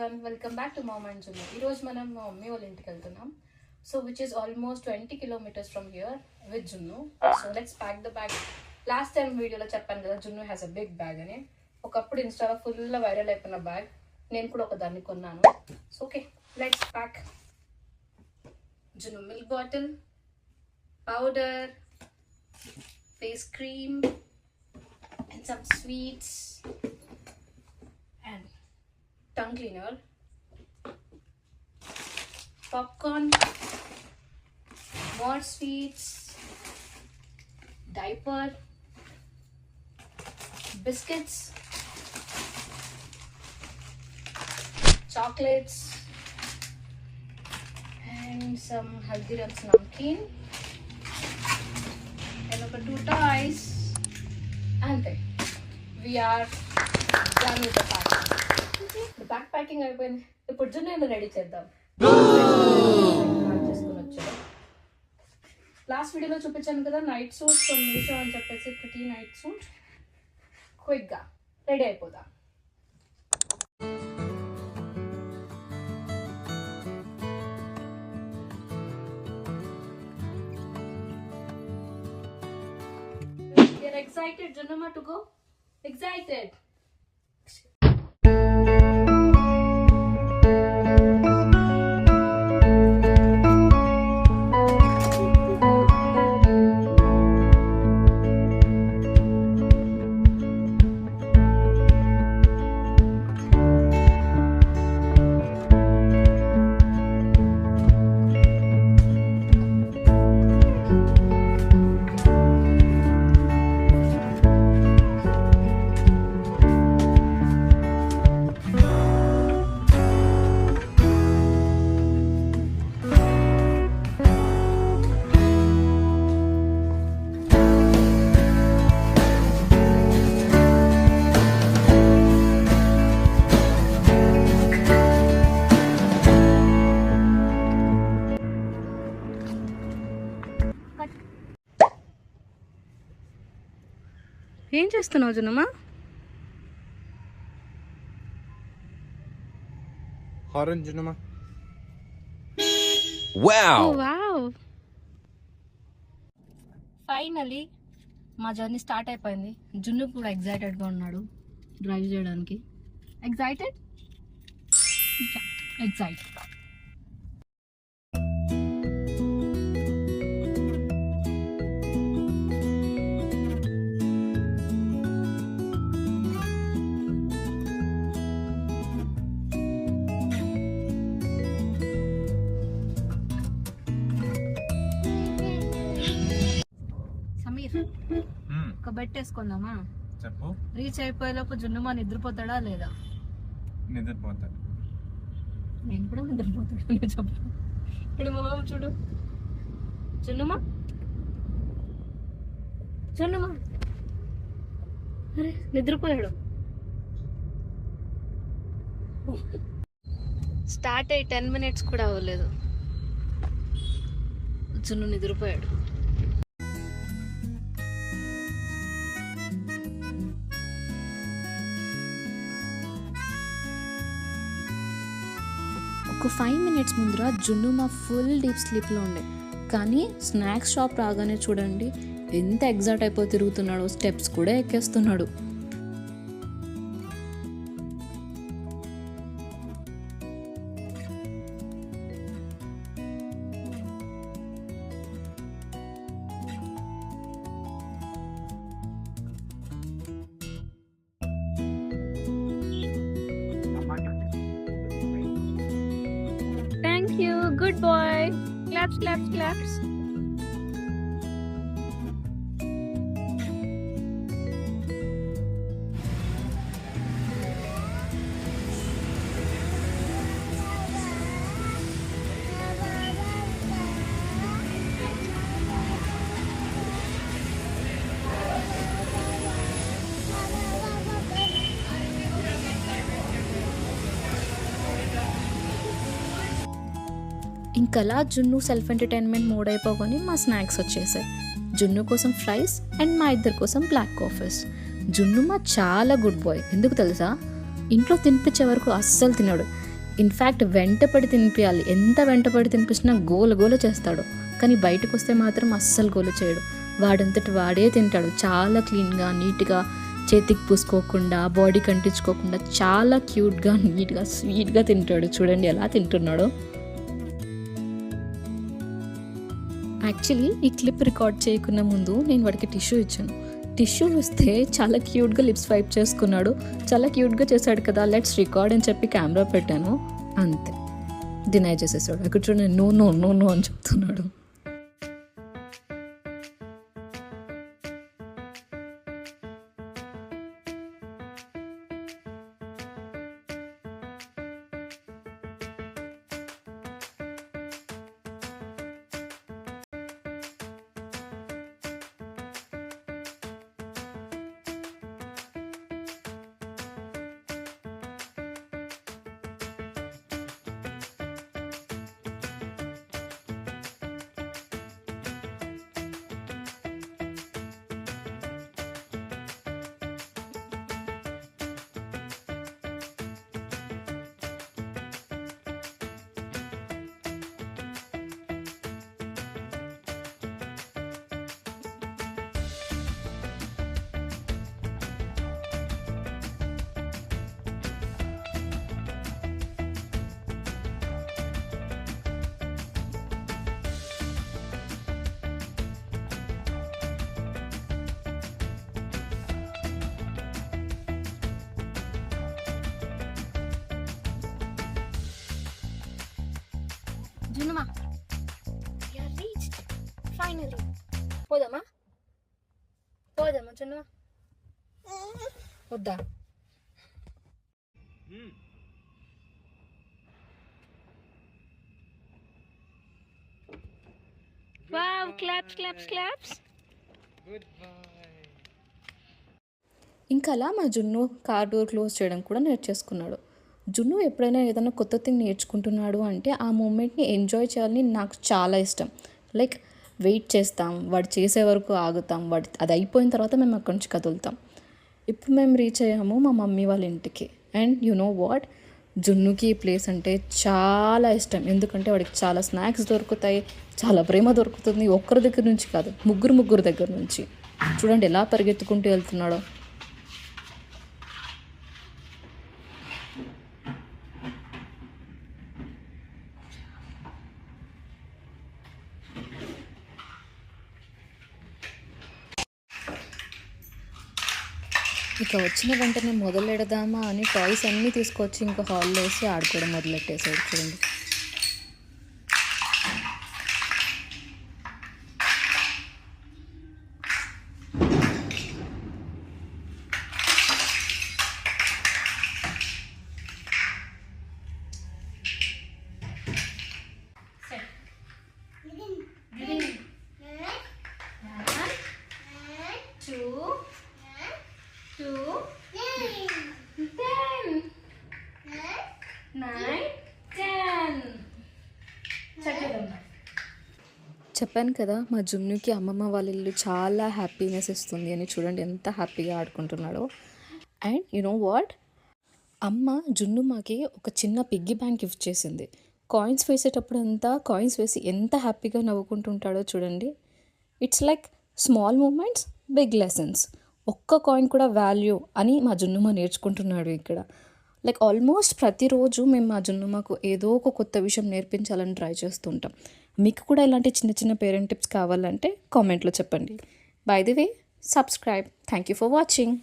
everyone, welcome back to Mom and Junnu. ఈ రోజు మనం మా మమ్మీ వాళ్ళ ఇంటికి వెళ్తున్నాం. So which is almost 20 kilometers from here with Junnu. So let's pack the bag. Last time వీడియోలో చెప్పాను కదా Junnu has a big bag అని. ఒకప్పుడు ఇన్స్టాలో ఫుల్ వైరల్ అయిపోయిన బ్యాగ్. నేను కూడా ఒక దాన్ని కొన్నాను. So okay, let's pack. Junnu milk bottle, powder, face cream and some sweets and tongue cleaner, popcorn, more sweets, diaper, biscuits, chocolates and some Haldiram's namkeen and over 2 toys. And we are done with the packing. Back packing అయిపోయింది. ఇప్పుడు జున్ను ready చేద్దాం. చేసుకుని వచ్చాడు. Last వీడియోలో చూపించాను కదా night suit from Meesho అని చెప్పేసి ప్రిటీ నైట్ సూట్. క్విక్గా రెడీ అయిపోదాం. You're excited, Junama, to go? Excited. ఏం చేస్తున్నావు జున్నమ్మా? హారన్ జున్నమ్మా. వావ్, ఫైనలీ మా జర్నీ స్టార్ట్ అయిపోయింది. జున్ను కూడా ఎగ్జైటెడ్గా ఉన్నాడు డ్రైవ్ చేయడానికి. ఎగ్జైటెడ్? ఎగ్జైటెడ్. ఒక బెట్ వేసుకుందామా? చెప్పు. రీచ్ అయిపోయేలోపు జున్నుమా నిద్రపోతాడా లేదా? నిద్రపోతాడు. నేను కూడా నిద్రపోతాడు. చెప్పు. ఇప్పుడు మా మామ చూడు. జున్నుమా, జున్నుమా, అరే నిద్రపోయాడు. స్టార్ట్ అయ్యి 10 minutes కూడా అవ్వలేదు. జున్ను నిద్రపోయాడు. ఒక 5 minutes ముందర జున్ను మా ఫుల్ డీప్ స్లీప్లో ఉండే, కానీ స్నాక్స్ షాప్ రాగానే చూడండి ఎంత ఎగ్జైట్ అయిపోయి తిరుగుతున్నాడో, స్టెప్స్ కూడా ఎక్కేస్తున్నాడు. Thank you, good boy. Claps, claps, claps. ఇంకలా జున్ను సెల్ఫ్ ఎంటర్టైన్మెంట్ మోడ్ అయిపోగానే మా స్నాక్స్ వచ్చేసాయి. జున్ను కోసం ఫ్రైస్ అండ్ మా ఇద్దరి కోసం బ్లాక్ కాఫీస్. జున్ను మా చాలా గుడ్ బాయ్. ఎందుకు తెలుసా? ఇంట్లో తినిపించే వరకు అస్సలు తినడు, ఇన్ఫ్యాక్ట్ వెంటపడి తినిపించాలి, ఎంత వెంటపడి తినిపించినా గోల గోల చేస్తాడు. కానీ బయటకు వస్తే మాత్రం అస్సలు గోల చేయడు, వాడంతటి వాడే తింటాడు. చాలా క్లీన్గా నీట్గా, చేతికి పూసుకోకుండా, బాడీ కంటించుకోకుండా చాలా క్యూట్గా నీట్గా స్వీట్గా తింటాడు. చూడండి ఎలా తింటున్నాడో. యాక్చువల్లీ ఈ క్లిప్ రికార్డ్ చేయకున్న ముందు నేను వాడికి టిష్యూ ఇచ్చాను. టిష్యూ ఇస్తే చాలా క్యూట్గా లిప్స్ వైప్ చేసుకున్నాడు. చాలా క్యూట్గా చేశాడు కదా, లెట్స్ రికార్డ్ అని చెప్పి కెమెరా పెట్టాను, అంతే డినై చేసేసాడు. అక్కడ చూడండి, నో నో నో నో అని చెప్తున్నాడు. జున్నుమా, we are reached finally. పోదామా జున్నుమా? వద్దా? Wow, claps claps claps. ఇంకా అలా మా జున్ను కార్ డోర్ క్లోజ్ చేయడం కూడా నేర్చేసుకున్నాడు. జున్ను ఎప్పుడైనా ఏదైనా కొత్త థింగ్ నేర్చుకుంటున్నాడు అంటే ఆ మూమెంట్ని ఎంజాయ్ చేయాలని నాకు చాలా ఇష్టం. లైక్ వెయిట్ చేస్తాం, వాడు చేసే వరకు ఆగుతాం, అది అయిపోయిన తర్వాత మేము అక్కడి నుంచి కదులుతాం. ఇప్పుడు మేము రీచ్ అయ్యాము మా మమ్మీ వాళ్ళ ఇంటికి. అండ్ యు నో వాట్, జున్నుకి ఈ ప్లేస్ అంటే చాలా ఇష్టం. ఎందుకంటే వాడికి చాలా స్నాక్స్ దొరుకుతాయి, చాలా ప్రేమ దొరుకుతుంది. ఒక్కరి దగ్గర నుంచి కాదు, ముగ్గురు దగ్గర నుంచి. చూడండి ఎలా పరిగెత్తుకుంటూ వెళ్తున్నాడో. ఇక వచ్చిన వెంటనే మొదలెడదామా అని టాయ్స్ అన్నీ తీసుకొచ్చి ఇంకా హాల్లో వేసి ఆడుకోవడం మొదలెట్టేసాడు. చూడండి చెప్పాను కదా మా జున్నుకి అమ్మమ్మ వాళ్ళ ఇల్లు చాలా హ్యాపీనెస్ ఇస్తుంది అని. చూడండి ఎంత హ్యాపీగా ఆడుకుంటున్నాడో. అండ్ యు నో వాట్, అమ్మ జున్నుమాకి ఒక చిన్న పిగ్గీ బ్యాంక్ గిఫ్ట్ చేసింది. కాయిన్స్ వేసేటప్పుడు అంతా కాయిన్స్ వేసి ఎంత హ్యాపీగా నవ్వుకుంటుంటాడో చూడండి. It's like small moments, big lessons. ఒక్క కాయిన్ కూడా వాల్యూ అని మా జున్నుమా నేర్చుకుంటున్నాడు ఇక్కడ. లైక్ ఆల్మోస్ట్ ప్రతిరోజు మేము మా జున్నుమాకు ఏదో ఒక కొత్త విషయం నేర్పించాలని ట్రై చేస్తుంటాం. మీకు కూడా ఇలాంటి చిన్న చిన్న పేరెంట్ టిప్స్ కావాలంటే కామెంట్లో చెప్పండి. By the way, subscribe. Thank you for watching.